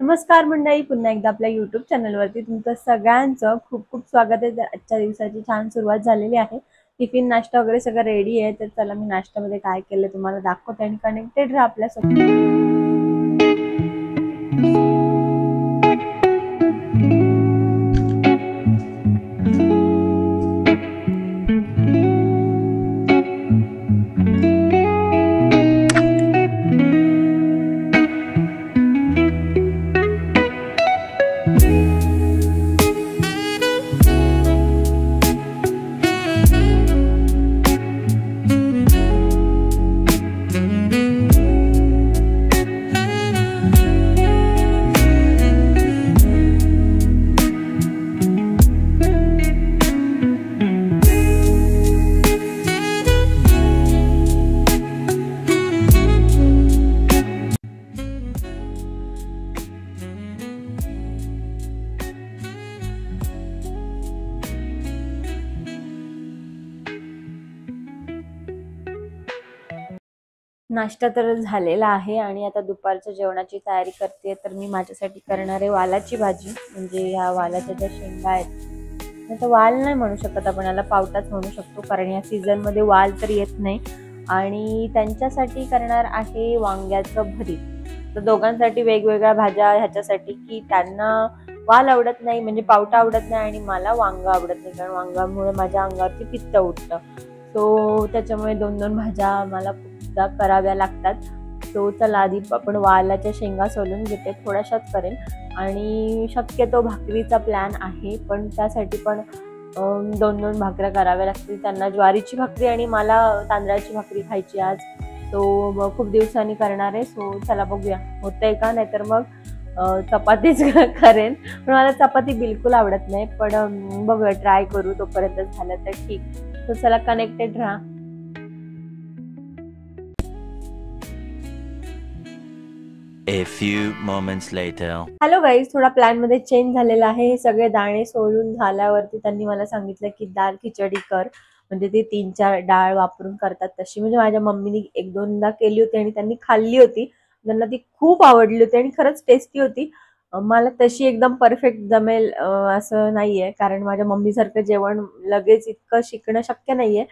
नमस्कार मंडळी, पुन्हा एकदा आपल्या YouTube चॅनलवरती तुमचं सगळ्यांचं खूप खूप स्वागत आहे। आजच्या दिवसाची छान सुरुवात झालेली आहे। टिफिन नाश्ता वगैरे सगळं रेडी आहे। तर चला मी नाश्त्यामध्ये काय केलं तुम्हाला दाखवते आणि कनेक्टेड राहा आपल्यासोबत। नाश्ता तर झालेला आहे आणि आता दुपारच्या जेवणाची तयारी करते। तर मी माझ्यासाठी करणार आहे वालाची भाजी, म्हणजे या वालाच्या ज्या शेंगा आहेत आता वाल नाही म्हणू शकत आपण, याला पावटाच म्हणू शकतो, कारण या सीझन मध्ये वाल तर येत नाही। आणि त्यांच्यासाठी करणार आहे वांग्याचं भरीत। तर दोघांसाठी वेगवेगळ्या भाज्या ह्याच्यासाठी की त्यांना वाल आवडत नाही, म्हणजे पावटा आवडत नाही, आणि मला वांग आवडत नाही, कारण वांगामुळे माझ्या अंगावरती पित्त उठतं। सो त्याच्यामुळे दोन दोन भाज्या मला कराव्या लागतात। तो चला आधी आपण वालाच्या शेंगा सोलून घेते, थोड्याशाच करेन आणि शक्यतो भाकरीचा प्लॅन आहे, पण त्यासाठी पण दोन दोन भाकऱ्या कराव्या लागतील। त्यांना ज्वारीची भाकरी आणि मला तांदळाची भाकरी खायची आज, तो खूप दिवसांनी करणार आहे। सो चला बघूया होतंय का, नाहीतर मग चपातीच करेन, पण मला चपाती बिलकुल आवडत नाही, पण बघूया ट्राय करू, तोपर्यंत झालं तर ठीक। तो चला कनेक्टेड राहा। A few moments later. Hello guys, थोडा प्लॅन मध्ये चेंज झालेला आहे। हे सगळे दाणे सोलून झाल्यावरती त्यांनी मला सांगितलं की दाल खिचडी कर, म्हणजे ते 3-4 डाळ वापरून करतात तशी। म्हणजे माझ्या मम्मीने एक दोनदा केली होती आणि त्यांनी खाल्ली होती, त्यांना ती खूप आवडली होती आणि खरंच टेस्टी होती। मला तशी एकदम परफेक्ट जमेल असं नाहीये, कारण माझ्या मम्मी सारखं जेवण लगेच इतकं शिकणं शक्य नाहीये,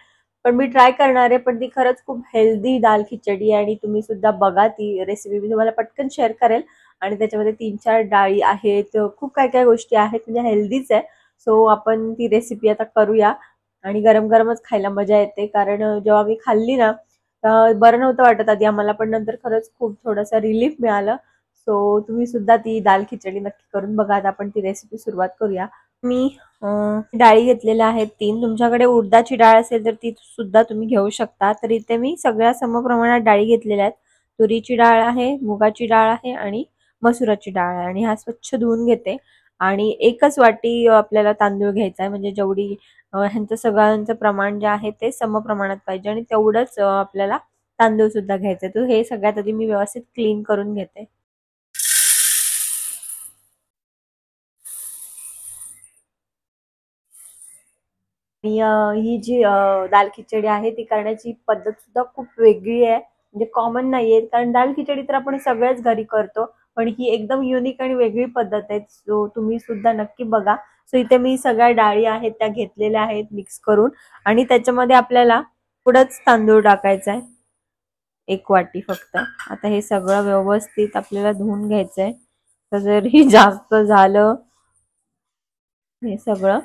पण मी ट्राय करणार आहे। पण ती खरंच खूप हेल्दी दाल खिचडी आहे आणि तुम्ही सुद्धा बघा ती रेसिपी, मी तुम्हाला पटकन शेअर करेल। आणि त्याच्यामध्ये 3-4 डाळी आहेत, खूप काय काय गोष्टी आहेत, म्हणजे हेल्दीच आहे। सो आपण ती रेसिपी आता करूया आणि गरम गरमच खायला मजा येते, कारण जेव्हा मी खाल्ली ना बरं नव्हतं वाटत आधी आम्हाला, पण नंतर खरंच खूप थोडंसं रिलीफ मिळालं। सो तुम्ही सुद्धा ती दाल खिचडी नक्की करून बघा। आता आपण ती रेसिपी सुरुवात करूया। मी डाळी घेतलेल्या आहेत 3, तुमच्याकडे उडदाची डाळ असेल तर ती सुद्धा तुम्ही घेऊ शकता। तर इथे मी सगळ्या समप्रमाणात डाळी घेतलेल्या आहेत। तुरीची डाळ आहे, मुगाची डाळ आहे आणि मसुराची डाळ आहे, आणि हा स्वच्छ धुवून घेते। आणि एकच वाटी आपल्याला तांदूळ घ्यायचा आहे, म्हणजे जेवढी ह्यांचं सगळ्यांचं प्रमाण जे आहे ते समप्रमाणात पाहिजे, आणि तेवढंच आपल्याला तांदूळ सुद्धा घ्यायचं। तर हे सगळ्यात आधी मी व्यवस्थित क्लीन करून घेते। आणि ही जी दाल खिचडी आहे ती करण्याची पद्धत सुद्धा खूप वेगळी आहे, म्हणजे कॉमन नाहीये, कारण दाल खिचडी तर आपण सगळ्याच घरी करतो, पण ही एकदम युनिक आणि वेगळी पद्धत आहे। सो तुम्ही सुद्धा नक्की बघा। सो इथे मी सगळ्या डाळी आहेत त्या घेतलेल्या आहेत मिक्स करून, आणि त्याच्यामध्ये आपल्याला थोडंच तांदूळ टाकायचा आहे, 1 वाटी फक्त। आता हे सगळं व्यवस्थित आपल्याला धुवून घ्यायचंय, तर जरी जास्त झालं हे सगळं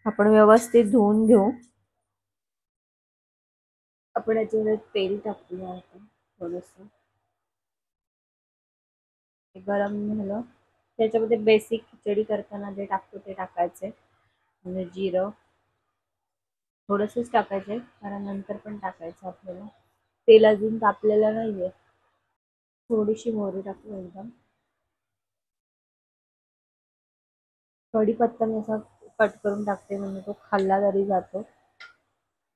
आपण व्यवस्थित धुवून घेऊ। आपण याच्यामध्ये तेल टाकूया, आता थोडंसं गरम झालं त्याच्यामध्ये बेसिक खिचडी करताना जे टाकतो ते टाकायचे, म्हणजे जिरं थोडंसंच टाकायचंय, कारण नंतर पण टाकायचं आपल्याला, तेल अजून तापलेलं नाहीये। थोडीशी मोहरी टाकू एकदम, कढीपत्ता मी असा कट करून टाकते, म्हणजे तो खाल्ला तरी जातो।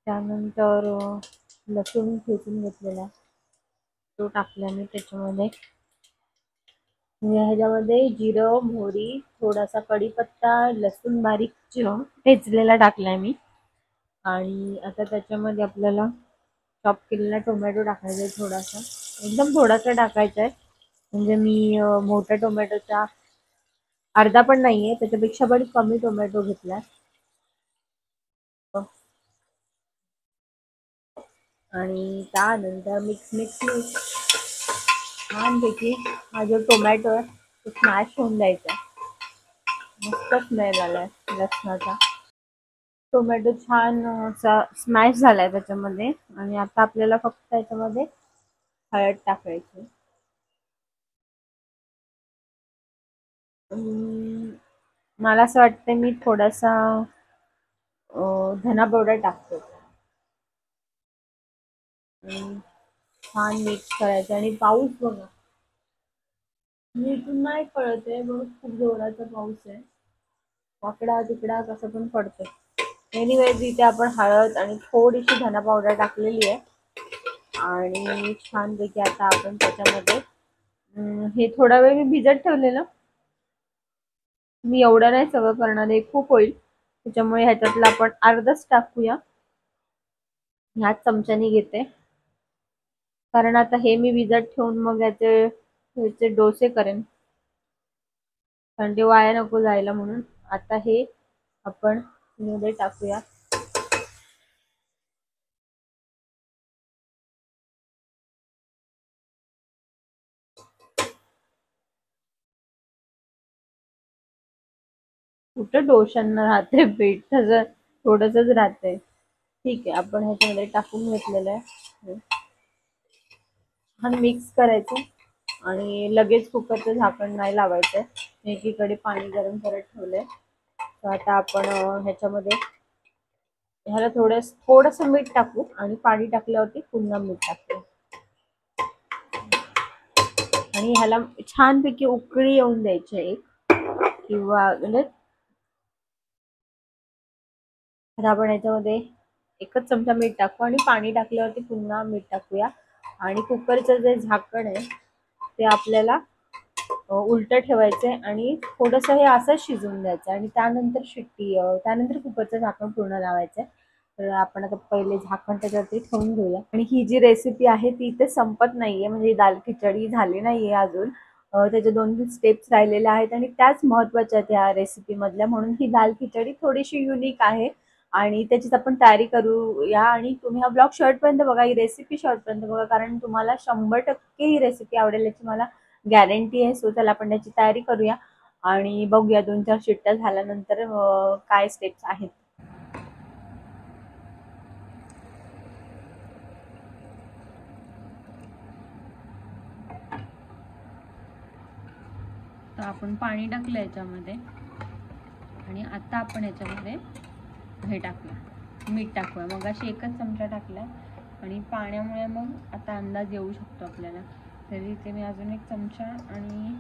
त्यानंतर लसूण ठेचून घेतलेला तो टाकला मी त्याच्यामध्ये, ह्याच्यामध्ये जिरं, मोहरी, थोडासा कढीपत्ता, लसूण बारीक ठेचलेला टाकलाय मी। आणि आता त्याच्यामध्ये आपल्याला चॉप केलेला टोमॅटो टाकायचा आहे, थोडासा, एकदम थोडासा टाकायचा आहे, म्हणजे मी मोठ्या टोमॅटोच्या अर्धा पण नाहीये, त्याच्यापेक्षा पण कमी टोमॅटो घेतलाय. आणि त्यानंतर मिक्स मिक्स मिक्स छानपैकी हा जो टोमॅटो आहे तो स्मॅश होऊन द्यायचा. मस्त स्मेल आलाय लसणाचा. टोमॅटो छान असा स्मॅश झालाय त्याच्यामध्ये. आणि आता आपल्याला फक्त त्याच्यामध्ये हळद टाकायची. मला असं वाटतं मी थोडासा धना पावडर टाकतो. छान मिक्स करायचं. आणि पाऊस बघा, मी इथून नाही कळत आहे बघ, खूप जोराचा पाऊस आहे. वाकडा तिकडा कसं पण पडतोय. एनिवेज इथे आपण हळद आणि थोडीशी धना पावडर टाकलेली आहे. आणि छानपैकी आता आपण त्याच्यामध्ये हे थोडा वेळ मी भिजत ठेवलेलं. मी एवढं नाही सगळं करणार आहे, खूप होईल, त्याच्यामुळे ह्याच्यातलं आपण अर्धच टाकूया. ह्याच चमच्याने घेते, कारण आता हे मी भिजत ठेवून मग याचे डोसे करेन, कारण ते वाया नको जायला म्हणून. आता हे आपण मध्ये टाकूया. कुठं डोशांना राहते पीठ, तसं थोडंसंच राहते. ठीक आहे, आपण ह्याच्यामध्ये टाकून घेतलेलं आहे. छान मिक्स करायचं आणि लगेच कुकरचं झाकण नाही लावायचं. एकीकडे पाणी गरम करत ठेवलंय. तर आता आपण ह्याच्यामध्ये ह्याला थोडंसं मीठ टाकू आणि पाणी टाकल्यावरती पुन्हा मीठ टाकू. आणि ह्याला छानपैकी उकळी येऊन द्यायची एक, किंवा म्हणजे आपण याच्यामध्ये एकच चमचा मीठ टाकू आणि पाणी टाकल्यावरती पुन्हा मीठ टाकूया. आणि कुकरचं जे झाकण आहे ते आपल्याला उलट ठेवायचंय आणि थोडंसं हे असं शिजवून द्यायचं. आणि त्यानंतर कुकरचं झाकण पूर्ण लावायचंय. तर आपण आता पहिले झाकण त्याच्यावरती ठेवून घेऊया. आणि ही जी रेसिपी आहे ती इथे संपत नाहीये, म्हणजे दाल खिचडी झाली नाहीये अजून. त्याचे 2-3 स्टेप्स राहिलेल्या आहेत आणि त्याच महत्त्वाच्या आहेत या रेसिपी मधल्या. म्हणून ही दाल खिचडी थोडीशी युनिक आहे आणि त्याचीच आपण तयारी करूया. आणि तुम्ही हा ब्लॉग शेवटपर्यंत बघा, ही रेसिपी शेवटपर्यंत बघा, कारण तुम्हाला 100% ही रेसिपी आवडेल याची मला गॅरंटी आहे. सो चला आपण त्याची तयारी करूया आणि बघूया 2-4 शिट्ट्या झाल्यानंतर काय स्टेप्स आहेत. तर आपण पाणी टाकलं याच्यामध्ये आणि आता आपण याच्यामध्ये हे टाकूया, मीठ टाकूया. मग अशी एकच चमचा टाकला आणि पाण्यामुळे मग आता अंदाज येऊ शकतो आपल्याला. तरी इथे मी अजून एक चमचा आणि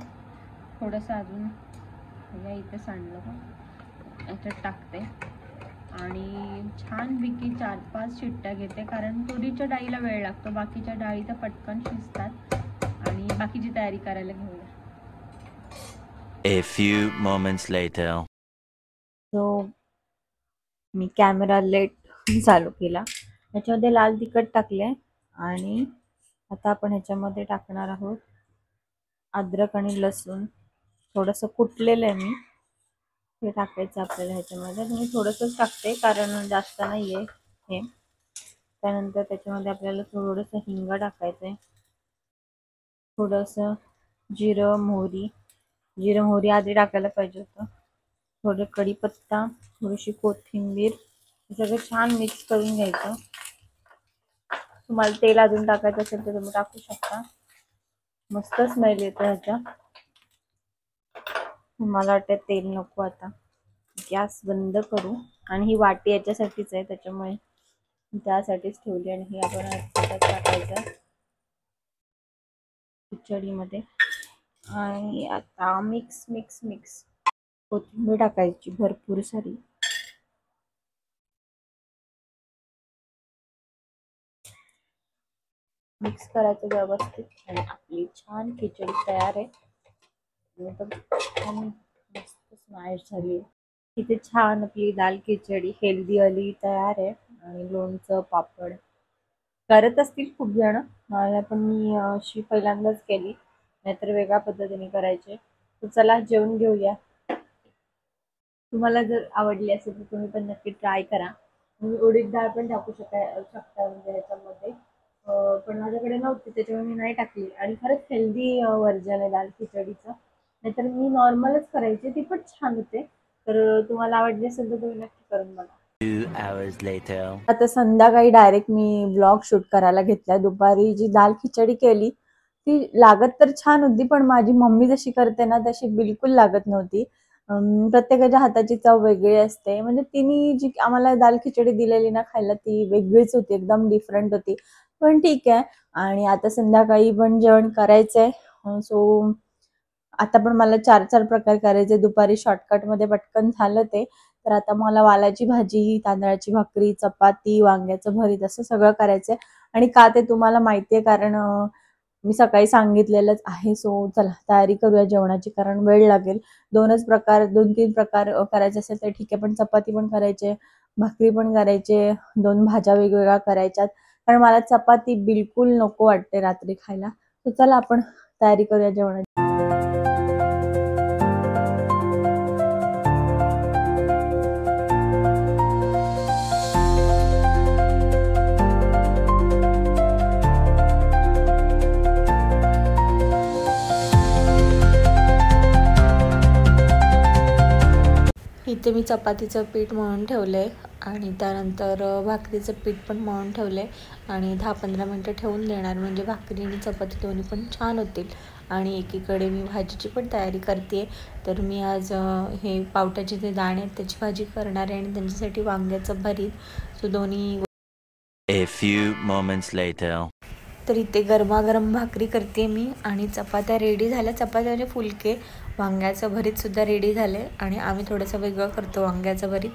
थोडंसं अजून या इथे सांडलं का याच्यात टाकते. आणि छानपैकी 4-5 शिट्ट्या घेते, कारण तुरीच्या डाळीला वेळ लागतो, बाकीच्या डाळी तर पटकन शिजतात. आणि बाकीची तयारी करायला घेऊया. A few moments later. So मी कॅमेरा लेट चालू केला. ह्याच्यामध्ये लाल तिखट टाकले आणि आता आपण ह्याच्यामध्ये टाकणार आहोत अद्रक आणि लसूण. थोडंसं कुटलेलं आहे मी, हे टाकायचं आपल्याला ह्याच्यामध्ये. मी थोडंसंच टाकते कारण जास्त नाही आहे हे. त्यानंतर त्याच्यामध्ये आपल्याला थोडंसं हिंग टाकायचं आहे, थोडंसं जिरं मोहरी आधी टाकायला पाहिजे होतं, थोडं कढीपत्ता, थोडीशी कोथिंबीर, सगळं छान मिक्स करून घ्यायचं. तुम्हाला तेल अजून टाकायचं असेल तर तुम्ही टाकू शकता. मस्त स्मेल येतो ह्याच्या. मला वाटतं तेल नको, आता गॅस बंद करू. आणि ही वाटी याच्यासाठीच आहे, त्याच्यामुळे त्यासाठीच ठेवली. आणि हे आपण टाकायचं खिचडीमध्ये. आणि आता मिक्स मिक्स मिक्स कोथिंबीर टाकायची भरपूर सारी. मिक्स करायचं व्यवस्थित आणि आपली छान खिचडी तयार आहे. छान मस्त स्मॅश झाली. इथे छान आपली दाल खिचडी हेल्दी वाली तयार आहे. आणि लोणचं पापड करत असतील खूप जण, मला पण मी अशी पहिल्यांदाच केली, नाहीतर वेगळ्या पद्धतीने करायचे. तर चला जेवून घेऊया. तुम्हाला जर आवडली असेल तर तुम्ही पण नक्की ट्राय करा. तुम्ही उडीद डाळ पण टाकू शकता म्हणजे ह्याच्यामध्ये. पण माझ्याकडे नव्हती त्याच्यामुळे मी नाही टाकली आणि खरंच हेल्दी व्हर्जन आहे दाल खिचडीचं. नाहीतर मी नॉर्मलच करायची ती पण छान होते. तर तुम्हाला आवडली असेल तर तुम्ही नक्की करून बघा. 2 hours later. आता संध्याकाळी डायरेक्ट मी ब्लॉग शूट करायला घेतलाय. दुपारी जी दाल खिचडी केली ती लागत तर छान होती, पण माझी मम्मी जशी करते ना तशी बिलकुल लागत नव्हती. प्रत्येकाच्या हाताची चव वेगळी असते. म्हणजे तिने जी आम्हाला दाल खिचडी दिलेली ना खायला ती वेगळीच होती, एकदम डिफरंट होती. पण ठीक आहे. आणि आता संध्याकाळी पण जेवण करायचंय. सो आता पण मला 4-4 प्रकार करायचे. दुपारी शॉर्टकटमध्ये पटकन झालं ते. तर आता मला वालाची भाजी, तांदळाची भाकरी, चपाती, वांग्याचं भरीत असं सगळं करायचंय. आणि का ते तुम्हाला माहिती आहे कारण मी सकाळी सांगितलेलंच आहे. सो चला तयारी करूया जेवणाची कारण वेळ लागेल. 2-3 प्रकार करायचे असेल तर ठीक आहे. पण चपाती पण करायचे, भाकरी पण करायचे, 2 भाज्या वेगवेगळ्या करायच्यात. कारण मला चपाती बिलकुल नको वाटते रात्री खायला. तर चला आपण तयारी करूया जेवणाची. इथे मी चपातीचं पीठ मळून ठेवलंय आणि त्यानंतर भाकरीचं पीठ पण मळून ठेवलंय आणि 10-15 मिनटं ठेवून देणार म्हणजे भाकरी आणि चपाती दोन्ही पण छान होतील. आणि एकीकडे मी भाजीची पण तयारी करते. तर मी आज हे पावट्याचे जे दाणे आहेत त्याची भाजी करणार आहे आणि त्यांच्यासाठी वांग्याचं भरीत. सो दोन्ही. A few moments later. तर इथे गरमागरम भाकरी करते मी आणि चपात्या रेडी झाल्या. चपात्या म्हणजे फुलके. वांग्याचं भरीतसुद्धा रेडी झाले आणि आम्ही थोडंसं वेगळं करतो वांग्याचं भरीत.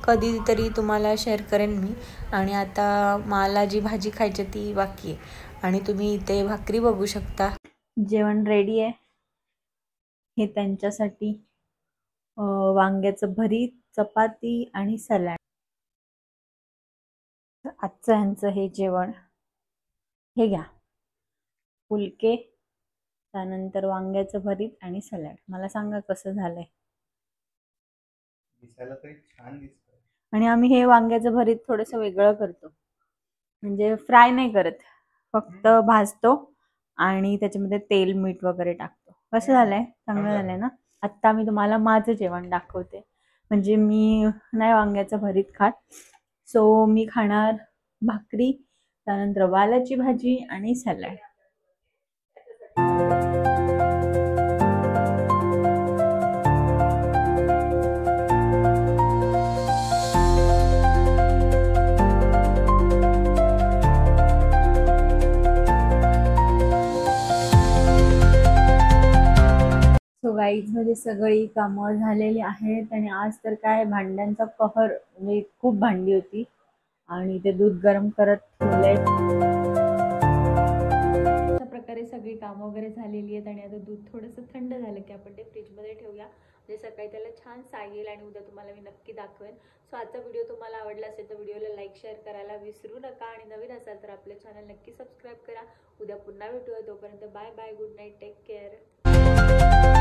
कधीतरी तुम्हाला शेअर करेन मी. आणि आता मला जी भाजी खायची ती बाकी आहे आणि तुम्ही इथे भाकरी बघू शकता. जेवण रेडी आहे. हे त्यांच्यासाठी वांग्याचं भरीत, चपाती आणि सलाड. आजचं ह्यांचं हे जेवण. हे घ्या फुलके, त्यानंतर वांग्याचं भरीत आणि सलाड. मला सांगा कसं झालंय. दिसायला तरी छान दिसतंय. आणि आम्ही हे वांग्याचं भरीत थोडंसं वेगळं करतो. म्हणजे फ्राय नाही करत, फक्त भाजतो आणि त्याच्यामध्ये तेल मीठ वगैरे टाकतो. कसं झालंय, चांगलं झालंय ना. आत्ता मी तुम्हाला माझं जेवण दाखवते. म्हणजे मी नाही वांग्याचं भरीत खात. सो मी खाणार भाकरी, त्यानंतर वालाची भाजी आणि सलाड. सो गाईज मध्ये सगळी कामं झालेली आहेत आणि आज तर काय भांड्यांचा कहर, म्हणजे खूप भांडी होती आणि ते दूध गरम करत ठेवलंय. अशा प्रकारे सगळी कामं वगैरे झालेली आहेत आणि आता दूध थोडंसं थंड झालं की आपण ते फ्रीजमध्ये ठेवूया. म्हणजे सकाळी त्याला छान साई येईल आणि उद्या तुम्हाला मी नक्की दाखवेन. सो आजचा व्हिडिओ तुम्हाला आवडला असेल तर व्हिडिओला लाईक शेअर करायला विसरू नका आणि नवीन असाल तर आपलं चॅनल नक्की सबस्क्राईब करा. उद्या पुन्हा भेटूया. तोपर्यंत bye bye, good night, take care.